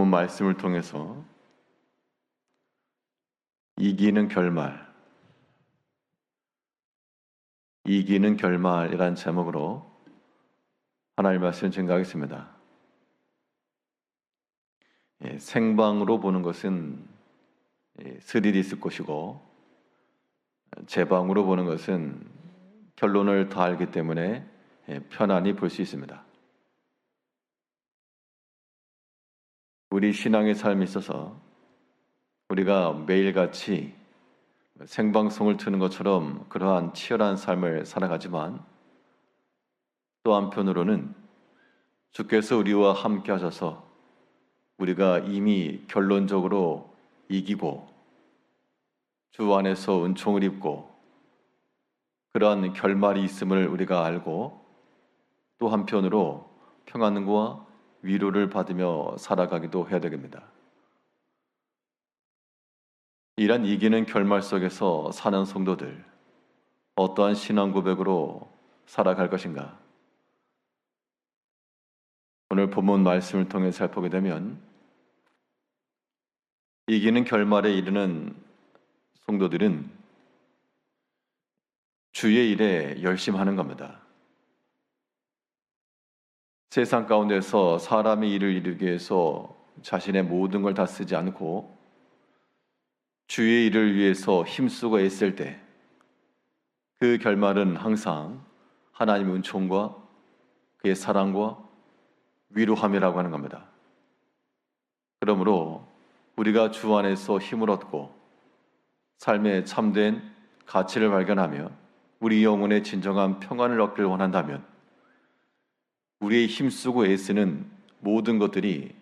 본문 말씀을 통해서 이기는 결말이란 제목으로 하나님의 말씀을 증거하겠습니다. 생방으로 보는 것은 스릴이 있을 것이고, 재방으로 보는 것은 결론을 다 알기 때문에 편안히 볼 수 있습니다. 우리 신앙의 삶에 있어서 우리가 매일같이 생방송을 트는 것처럼 그러한 치열한 삶을 살아가지만, 또 한편으로는 주께서 우리와 함께 하셔서 우리가 이미 결론적으로 이기고 주 안에서 은총을 입고 그러한 결말이 있음을 우리가 알고, 또 한편으로 평안과 위로를 받으며 살아가기도 해야 되겠습니다. 이런 이기는 결말 속에서 사는 성도들, 어떠한 신앙 고백으로 살아갈 것인가? 오늘 본문 말씀을 통해 살펴보게 되면 이기는 결말에 이르는 성도들은 주의 일에 열심히 하는 겁니다. 세상 가운데서 사람의 일을 이루기 위해서 자신의 모든 걸 다 쓰지 않고 주의 일을 위해서 힘쓰고 애쓸 때 그 결말은 항상 하나님의 은총과 그의 사랑과 위로함이라고 하는 겁니다. 그러므로 우리가 주 안에서 힘을 얻고 삶의 참된 가치를 발견하며 우리 영혼의 진정한 평안을 얻기를 원한다면, 우리의 힘쓰고 애쓰는 모든 것들이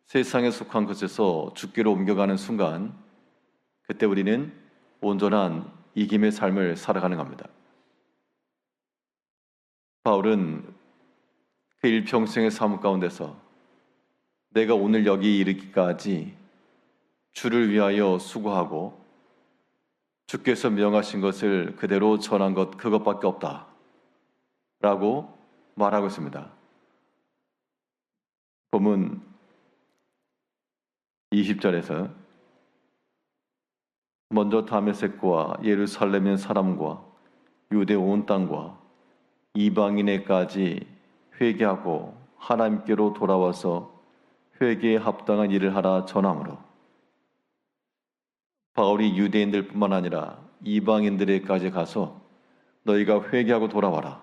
세상에 속한 것에서 주께로 옮겨가는 순간, 그때 우리는 온전한 이김의 삶을 살아가는 겁니다. 바울은 그 일평생의 삶 가운데서 내가 오늘 여기 이르기까지 주를 위하여 수고하고 주께서 명하신 것을 그대로 전한 것, 그것밖에 없다 라고 말하고 있습니다. 본문 20절에서 먼저 다메섹과 예루살렘의 사람과 유대 온 땅과 이방인에까지 회개하고 하나님께로 돌아와서 회개에 합당한 일을 하라 전함으로, 바울이 유대인들뿐만 아니라 이방인들에까지 가서 너희가 회개하고 돌아와라,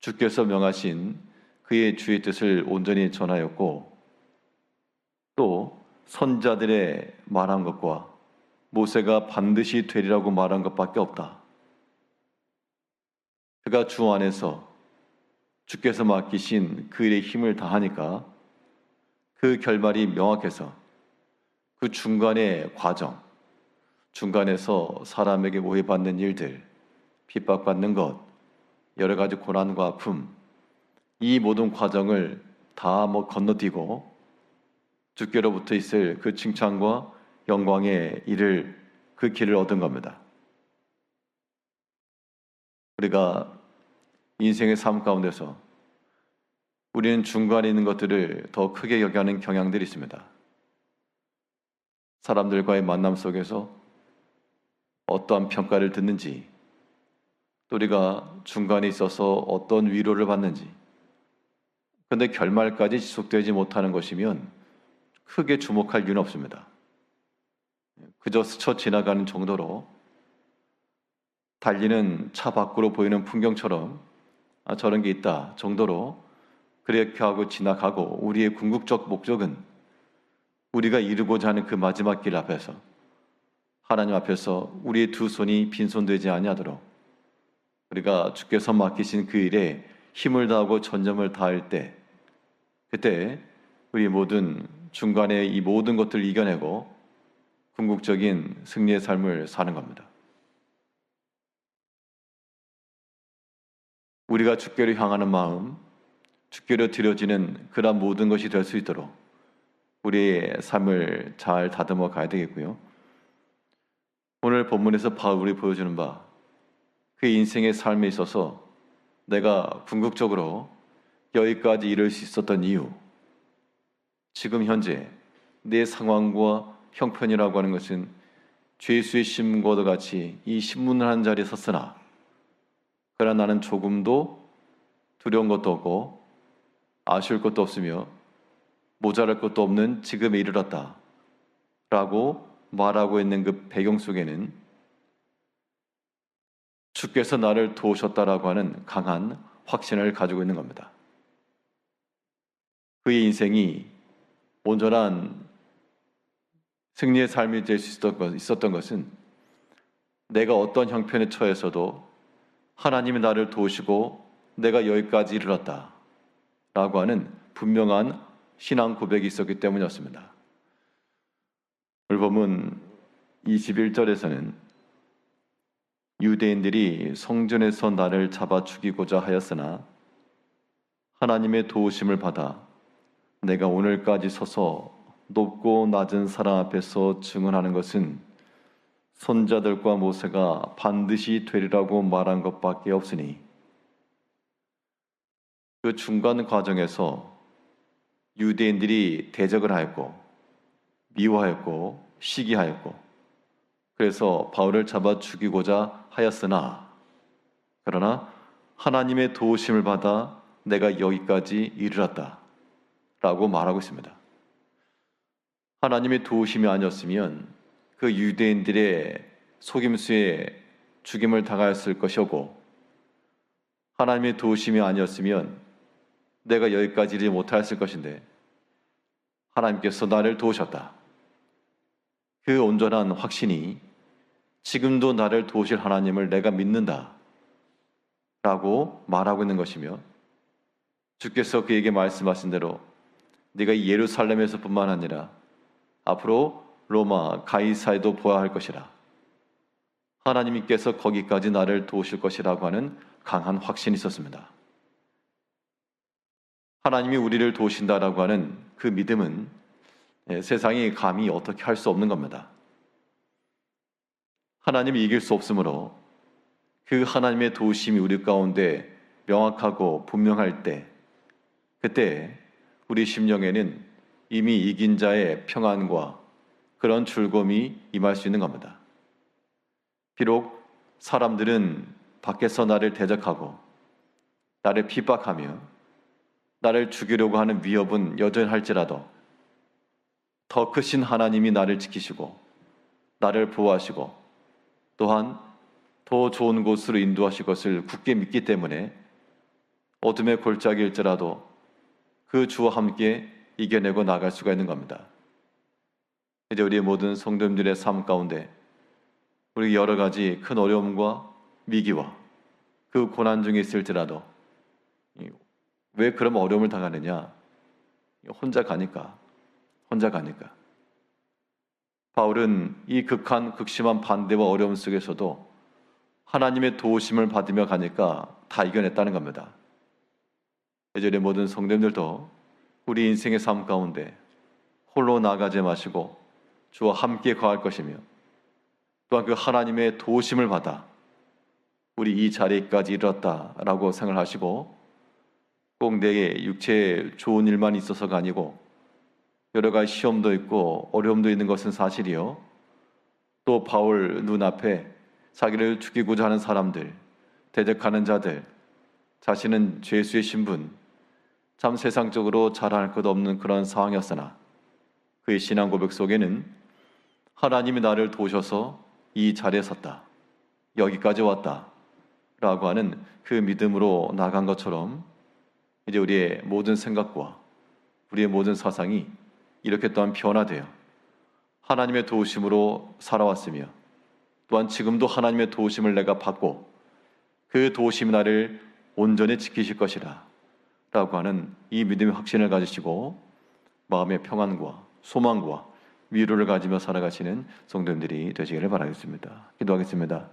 주께서 명하신 그의 주의 뜻을 온전히 전하였고, 또 선자들의 말한 것과 모세가 반드시 되리라고 말한 것밖에 없다. 그가 주 안에서 주께서 맡기신 그 일에 힘을 다하니까 그 결말이 명확해서 그 중간의 과정, 중간에서 사람에게 오해받는 일들, 핍박받는 것, 여러 가지 고난과 아픔, 이 모든 과정을 다 건너뛰고 주께로부터 있을 그 칭찬과 영광의 일을, 그 길을 얻은 겁니다. 우리가 인생의 삶 가운데서 우리는 중간에 있는 것들을 더 크게 여겨하는 경향들이 있습니다. 사람들과의 만남 속에서 어떠한 평가를 듣는지, 또 우리가 중간에 있어서 어떤 위로를 받는지, 그런데 결말까지 지속되지 못하는 것이면 크게 주목할 이유는 없습니다. 그저 스쳐 지나가는 정도로, 달리는 차 밖으로 보이는 풍경처럼 저런 게 있다 정도로 그렇게 하고 지나가고, 우리의 궁극적 목적은 우리가 이루고자 하는 그 마지막 길 앞에서 하나님 앞에서 우리의 두 손이 빈손되지 아니하도록 우리가 주께서 맡기신 그 일에 힘을 다하고 전념을 다할 때, 그때 우리 모든 중간에 이 모든 것들을 이겨내고 궁극적인 승리의 삶을 사는 겁니다. 우리가 주께로 향하는 마음, 주께로 드려지는 그러한 모든 것이 될 수 있도록 우리의 삶을 잘 다듬어 가야 되겠고요. 오늘 본문에서 바울이 보여주는 바, 그 인생의 삶에 있어서 내가 궁극적으로 여기까지 이룰 수 있었던 이유, 지금 현재 내 상황과 형편이라고 하는 것은 죄수의 신문과도 같이 이 신문을 한 자리에 섰으나 그러나 나는 조금도 두려운 것도 없고 아쉬울 것도 없으며 모자랄 것도 없는 지금에 이르렀다 라고 말하고 있는 그 배경 속에는 주께서 나를 도우셨다라고 하는 강한 확신을 가지고 있는 겁니다. 그의 인생이 온전한 승리의 삶이 될 수 있었던 것은 내가 어떤 형편에 처해서도 하나님이 나를 도우시고 내가 여기까지 이르렀다 라고 하는 분명한 신앙 고백이 있었기 때문이었습니다. 오늘 본문 21절에서는 유대인들이 성전에서 나를 잡아 죽이고자 하였으나 하나님의 도우심을 받아 내가 오늘까지 서서 높고 낮은 사람 앞에서 증언하는 것은 선자들과 모세가 반드시 되리라고 말한 것밖에 없으니 그 중간 과정에서 유대인들이 대적을 하였고 미워하였고 시기하였고 그래서 바울을 잡아 죽이고자 하였으나 그러나 하나님의 도우심을 받아 내가 여기까지 이르렀다 라고 말하고 있습니다. 하나님의 도우심이 아니었으면 그 유대인들의 속임수에 죽임을 당하였을 것이고 하나님의 도우심이 아니었으면 내가 여기까지 이르지 못하였을 것인데 하나님께서 나를 도우셨다. 그 온전한 확신이 지금도 나를 도우실 하나님을 내가 믿는다 라고 말하고 있는 것이며 주께서 그에게 말씀하신 대로 네가 이 예루살렘에서 뿐만 아니라 앞으로 로마 가이사에도 보아야 할 것이라 하나님께서 거기까지 나를 도우실 것이라고 하는 강한 확신이 있었습니다. 하나님이 우리를 도우신다라고 하는 그 믿음은 세상이 감히 어떻게 할 수 없는 겁니다. 하나님이 이길 수 없으므로 그 하나님의 도우심이 우리 가운데 명확하고 분명할 때 그때 우리 심령에는 이미 이긴 자의 평안과 그런 즐거움이 임할 수 있는 겁니다. 비록 사람들은 밖에서 나를 대적하고 나를 핍박하며 나를 죽이려고 하는 위협은 여전할지라도 더 크신 하나님이 나를 지키시고 나를 보호하시고 또한 더 좋은 곳으로 인도하실 것을 굳게 믿기 때문에 어둠의 골짜기일지라도 그 주와 함께 이겨내고 나갈 수가 있는 겁니다. 이제 우리의 모든 성도님들의 삶 가운데 우리 여러 가지 큰 어려움과 위기와 그 고난 중에 있을지라도 왜 그런 어려움을 당하느냐? 혼자 가니까. 바울은 이 극심한 반대와 어려움 속에서도 하나님의 도우심을 받으며 가니까 다 이겨냈다는 겁니다. 이제 우리 모든 성도님들도 우리 인생의 삶 가운데 홀로 나가지 마시고 주와 함께 거할 것이며 또한 그 하나님의 도우심을 받아 우리 이 자리까지 이르렀다라고 생각하시고 꼭 내 육체에 좋은 일만 있어서가 아니고 여러 가지 시험도 있고 어려움도 있는 것은 사실이요. 또 바울 눈앞에 자기를 죽이고자 하는 사람들, 대적하는 자들, 자신은 죄수의 신분, 참 세상적으로 자랑할 것 없는 그런 상황이었으나 그의 신앙 고백 속에는 하나님이 나를 도우셔서 이 자리에 섰다. 여기까지 왔다. 라고 하는 그 믿음으로 나간 것처럼 이제 우리의 모든 생각과 우리의 모든 사상이 이렇게 또한 변화되어 하나님의 도우심으로 살아왔으며 또한 지금도 하나님의 도우심을 내가 받고 그 도우심이 나를 온전히 지키실 것이라 라고 하는 이 믿음의 확신을 가지시고 마음의 평안과 소망과 위로를 가지며 살아가시는 성도님들이 되시기를 바라겠습니다. 기도하겠습니다.